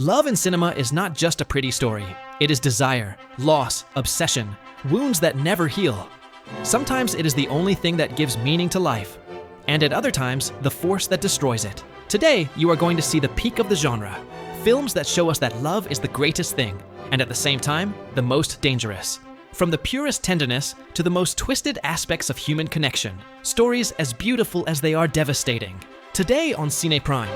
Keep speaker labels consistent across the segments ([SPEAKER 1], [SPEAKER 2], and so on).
[SPEAKER 1] Love in cinema is not just a pretty story. It is desire, loss, obsession, wounds that never heal. Sometimes it is the only thing that gives meaning to life, and at other times, the force that destroys it. Today, you are going to see the peak of the genre. Films that show us that love is the greatest thing, and at the same time, the most dangerous. From the purest tenderness to the most twisted aspects of human connection. Stories as beautiful as they are devastating. Today on Cine Prime.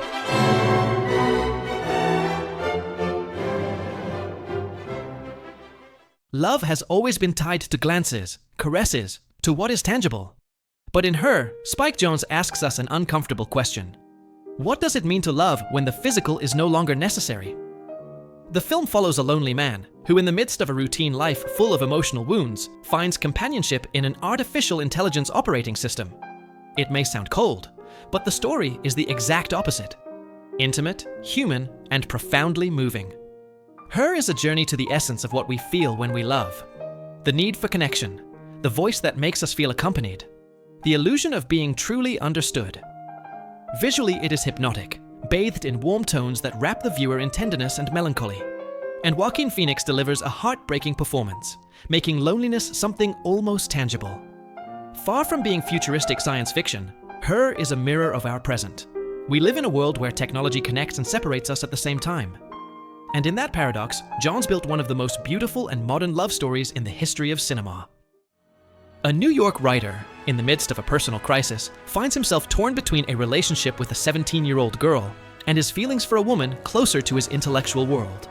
[SPEAKER 1] Love has always been tied to glances, caresses, to what is tangible. But in Her, Spike Jonze asks us an uncomfortable question. What does it mean to love when the physical is no longer necessary? The film follows a lonely man who, in the midst of a routine life full of emotional wounds, finds companionship in an artificial intelligence operating system. It may sound cold, but the story is the exact opposite. Intimate, human, and profoundly moving. Her is a journey to the essence of what we feel when we love. The need for connection, the voice that makes us feel accompanied, the illusion of being truly understood. Visually, it is hypnotic, bathed in warm tones that wrap the viewer in tenderness and melancholy. And Joaquin Phoenix delivers a heartbreaking performance, making loneliness something almost tangible. Far from being futuristic science fiction, Her is a mirror of our present. We live in a world where technology connects and separates us at the same time. And in that paradox, Jonze built one of the most beautiful and modern love stories in the history of cinema. A New York writer, in the midst of a personal crisis, finds himself torn between a relationship with a 17-year-old girl and his feelings for a woman closer to his intellectual world.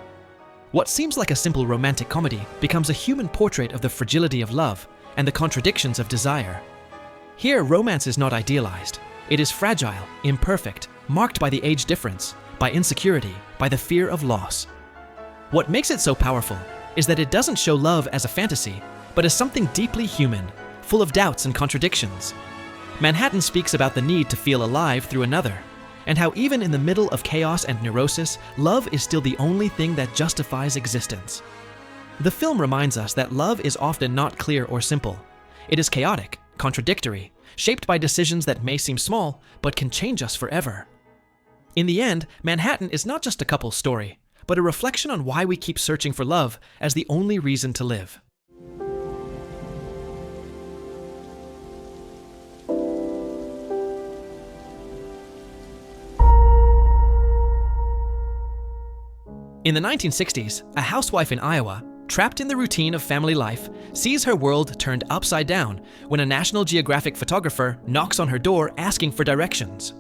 [SPEAKER 1] What seems like a simple romantic comedy becomes a human portrait of the fragility of love and the contradictions of desire. Here, romance is not idealized. It is fragile, imperfect, marked by the age difference, by insecurity, by the fear of loss. What makes it so powerful is that it doesn't show love as a fantasy, but as something deeply human, full of doubts and contradictions. Manhattan speaks about the need to feel alive through another, and how even in the middle of chaos and neurosis, love is still the only thing that justifies existence. The film reminds us that love is often not clear or simple. It is chaotic, contradictory, shaped by decisions that may seem small, but can change us forever. In the end, Manhattan is not just a couple's story, but a reflection on why we keep searching for love as the only reason to live. In the 1960s, a housewife in Iowa, trapped in the routine of family life, sees her world turned upside down when a National Geographic photographer knocks on her door asking for directions.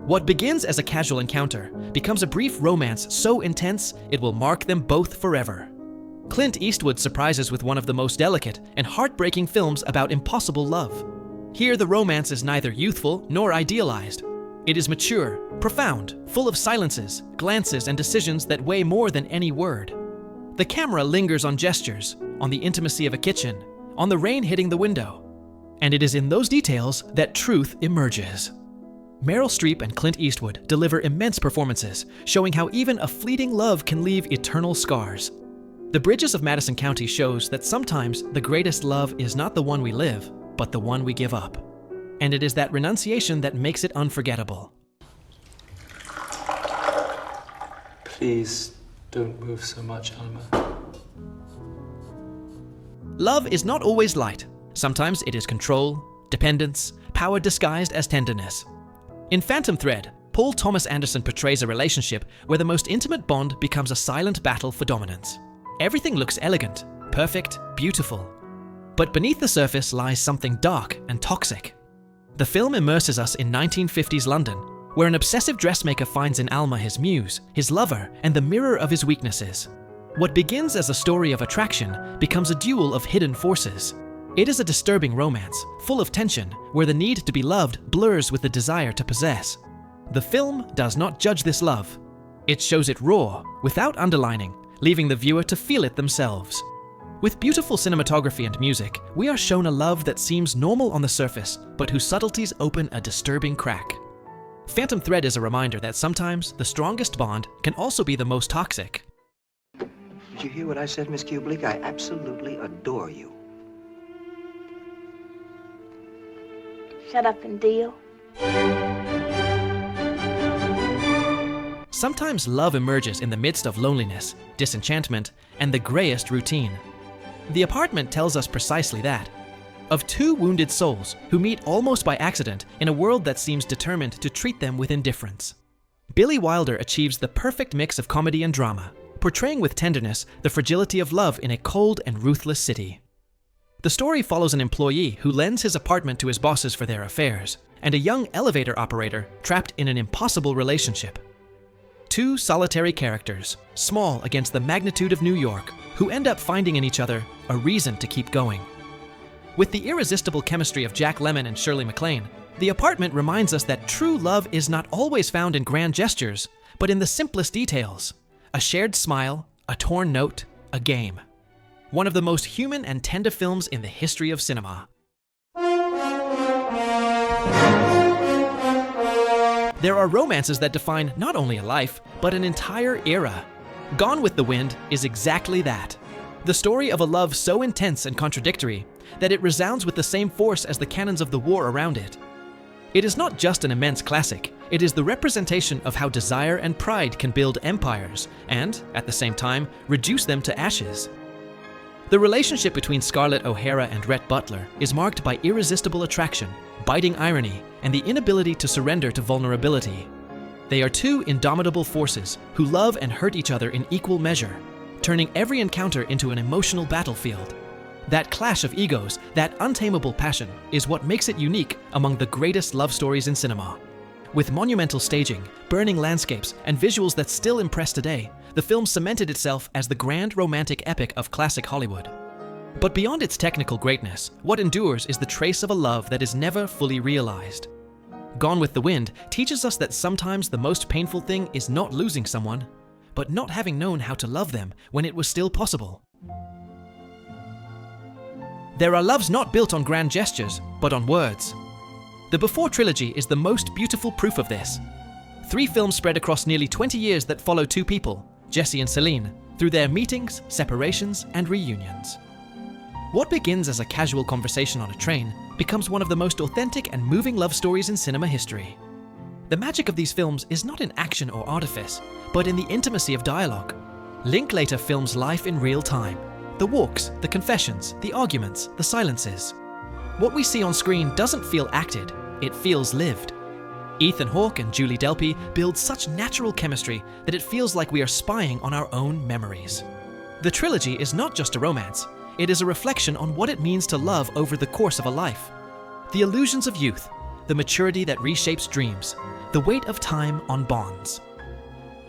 [SPEAKER 1] What begins as a casual encounter becomes a brief romance so intense it will mark them both forever. Clint Eastwood surprises with one of the most delicate and heartbreaking films about impossible love. Here, the romance is neither youthful nor idealized. It is mature, profound, full of silences, glances, and decisions that weigh more than any word. The camera lingers on gestures, on the intimacy of a kitchen, on the rain hitting the window. And it is in those details that truth emerges. Meryl Streep and Clint Eastwood deliver immense performances, showing how even a fleeting love can leave eternal scars. The Bridges of Madison County shows that sometimes the greatest love is not the one we live, but the one we give up. And it is that renunciation that makes it unforgettable.
[SPEAKER 2] Please don't move so much, Alma.
[SPEAKER 1] Love is not always light. Sometimes it is control, dependence, power disguised as tenderness. In Phantom Thread, Paul Thomas Anderson portrays a relationship where the most intimate bond becomes a silent battle for dominance. Everything looks elegant, perfect, beautiful. But beneath the surface lies something dark and toxic. The film immerses us in 1950s London, where an obsessive dressmaker finds in Alma his muse, his lover, and the mirror of his weaknesses. What begins as a story of attraction becomes a duel of hidden forces. It is a disturbing romance, full of tension, where the need to be loved blurs with the desire to possess. The film does not judge this love. It shows it raw, without underlining, leaving the viewer to feel it themselves. With beautiful cinematography and music, we are shown a love that seems normal on the surface, but whose subtleties open a disturbing crack. Phantom Thread is a reminder that sometimes the strongest bond can also be the most toxic.
[SPEAKER 3] Did you hear what I said, Miss Kubelik? I absolutely adore you.
[SPEAKER 4] Shut up and deal.
[SPEAKER 1] Sometimes love emerges in the midst of loneliness, disenchantment, and the grayest routine. The Apartment tells us precisely that. Of two wounded souls who meet almost by accident in a world that seems determined to treat them with indifference. Billy Wilder achieves the perfect mix of comedy and drama, portraying with tenderness the fragility of love in a cold and ruthless city. The story follows an employee who lends his apartment to his bosses for their affairs, and a young elevator operator trapped in an impossible relationship. Two solitary characters, small against the magnitude of New York, who end up finding in each other a reason to keep going. With the irresistible chemistry of Jack Lemmon and Shirley MacLaine, The Apartment reminds us that true love is not always found in grand gestures, but in the simplest details. A shared smile, a torn note, a game. One of the most human and tender films in the history of cinema. There are romances that define not only a life, but an entire era. Gone with the Wind is exactly that. The story of a love so intense and contradictory that it resounds with the same force as the cannons of the war around it. It is not just an immense classic, it is the representation of how desire and pride can build empires and, at the same time, reduce them to ashes. The relationship between Scarlett O'Hara and Rhett Butler is marked by irresistible attraction, biting irony, and the inability to surrender to vulnerability. They are two indomitable forces who love and hurt each other in equal measure, turning every encounter into an emotional battlefield. That clash of egos, that untamable passion, is what makes it unique among the greatest love stories in cinema. With monumental staging, burning landscapes, and visuals that still impress today, the film cemented itself as the grand romantic epic of classic Hollywood. But beyond its technical greatness, what endures is the trace of a love that is never fully realized. Gone with the Wind teaches us that sometimes the most painful thing is not losing someone, but not having known how to love them when it was still possible. There are loves not built on grand gestures, but on words. The Before trilogy is the most beautiful proof of this. 3 films spread across nearly 20 years that follow two people, Jesse and Celine, through their meetings, separations, and reunions. What begins as a casual conversation on a train becomes one of the most authentic and moving love stories in cinema history. The magic of these films is not in action or artifice, but in the intimacy of dialogue. Linklater films life in real time. The walks, the confessions, the arguments, the silences. What we see on screen doesn't feel acted, it feels lived. Ethan Hawke and Julie Delpy build such natural chemistry that it feels like we are spying on our own memories. The trilogy is not just a romance, it is a reflection on what it means to love over the course of a life. The illusions of youth, the maturity that reshapes dreams, the weight of time on bonds.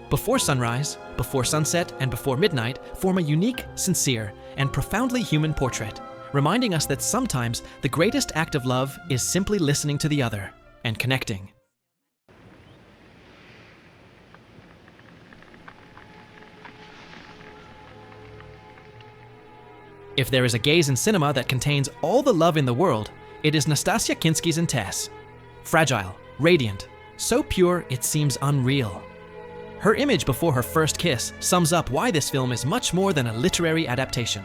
[SPEAKER 1] Before Sunrise, Before Sunset, and Before Midnight form a unique, sincere, and profoundly human portrait, reminding us that sometimes the greatest act of love is simply listening to the other and connecting. If there is a gaze in cinema that contains all the love in the world, it is Nastassja Kinski's in Tess. Fragile, radiant, so pure it seems unreal. Her image before her first kiss sums up why this film is much more than a literary adaptation.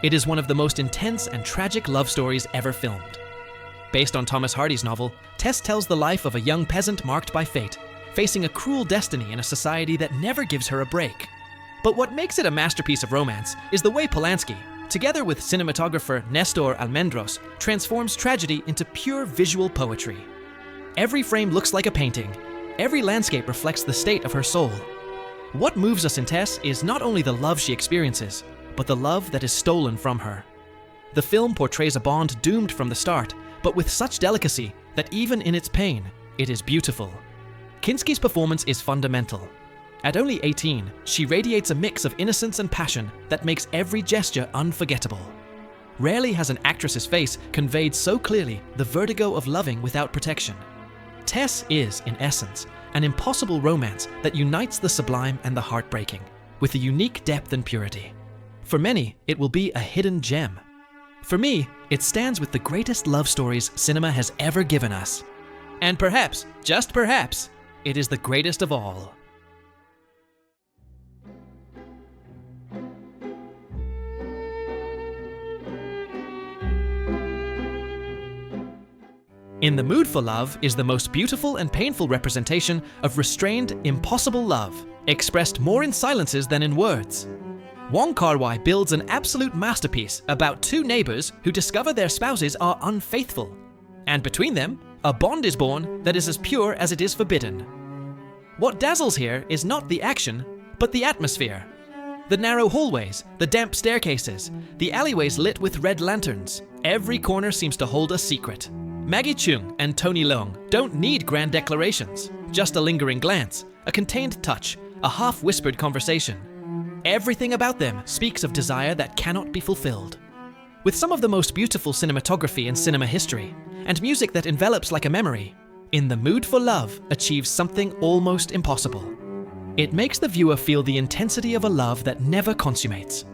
[SPEAKER 1] It is one of the most intense and tragic love stories ever filmed. Based on Thomas Hardy's novel, Tess tells the life of a young peasant marked by fate, facing a cruel destiny in a society that never gives her a break. But what makes it a masterpiece of romance is the way Polanski, together with cinematographer Nestor Almendros, transforms tragedy into pure visual poetry. Every frame looks like a painting. Every landscape reflects the state of her soul. What moves us in Tess is not only the love she experiences, but the love that is stolen from her. The film portrays a bond doomed from the start, but with such delicacy that even in its pain, it is beautiful. Kinski's performance is fundamental. At only 18, she radiates a mix of innocence and passion that makes every gesture unforgettable. Rarely has an actress's face conveyed so clearly the vertigo of loving without protection. Tess is, in essence, an impossible romance that unites the sublime and the heartbreaking, with a unique depth and purity. For many, it will be a hidden gem. For me, it stands with the greatest love stories cinema has ever given us. And perhaps, just perhaps, it is the greatest of all. In the Mood for Love is the most beautiful and painful representation of restrained, impossible love expressed more in silences than in words. Wong Kar-wai builds an absolute masterpiece about two neighbors who discover their spouses are unfaithful, and between them, a bond is born that is as pure as it is forbidden. What dazzles here is not the action, but the atmosphere. The narrow hallways, the damp staircases, the alleyways lit with red lanterns. Every corner seems to hold a secret. Maggie Cheung and Tony Leung don't need grand declarations, just a lingering glance, a contained touch, a half-whispered conversation. Everything about them speaks of desire that cannot be fulfilled. With some of the most beautiful cinematography in cinema history, and music that envelops like a memory, In the Mood for Love achieves something almost impossible. It makes the viewer feel the intensity of a love that never consummates.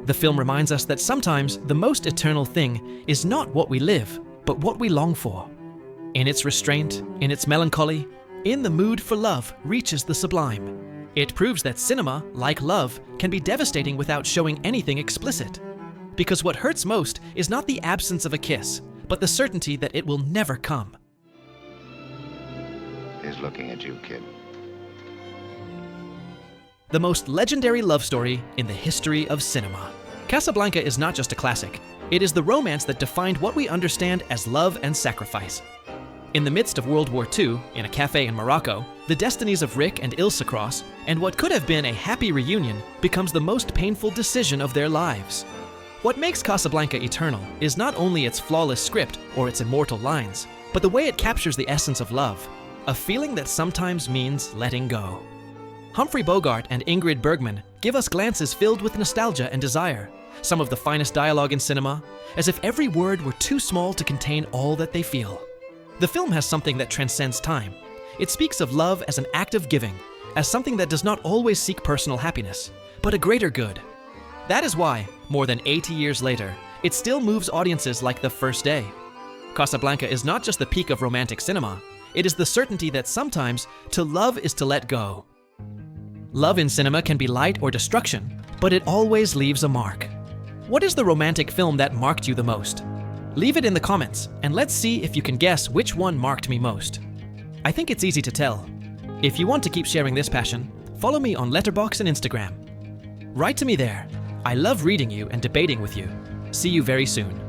[SPEAKER 1] The film reminds us that sometimes the most eternal thing is not what we live, but what we long for. In its restraint, in its melancholy, In the Mood for Love reaches the sublime. It proves that cinema, like love, can be devastating without showing anything explicit. Because what hurts most is not the absence of a kiss, but the certainty that it will never come.
[SPEAKER 3] He's looking at you, kid.
[SPEAKER 1] The most legendary love story in the history of cinema. Casablanca is not just a classic. It is the romance that defined what we understand as love and sacrifice. In the midst of World War II, in a cafe in Morocco, the destinies of Rick and Ilse cross, and what could have been a happy reunion becomes the most painful decision of their lives. What makes Casablanca eternal is not only its flawless script or its immortal lines, but the way it captures the essence of love, a feeling that sometimes means letting go. Humphrey Bogart and Ingrid Bergman give us glances filled with nostalgia and desire, some of the finest dialogue in cinema, as if every word were too small to contain all that they feel. The film has something that transcends time. It speaks of love as an act of giving, as something that does not always seek personal happiness, but a greater good. That is why, more than 80 years later, it still moves audiences like the first day. Casablanca is not just the peak of romantic cinema, it is the certainty that sometimes to love is to let go. Love in cinema can be light or destruction, but it always leaves a mark. What is the romantic film that marked you the most? Leave it in the comments, and let's see if you can guess which one marked me most. I think it's easy to tell. If you want to keep sharing this passion, follow me on Letterboxd and Instagram. Write to me there. I love reading you and debating with you. See you very soon.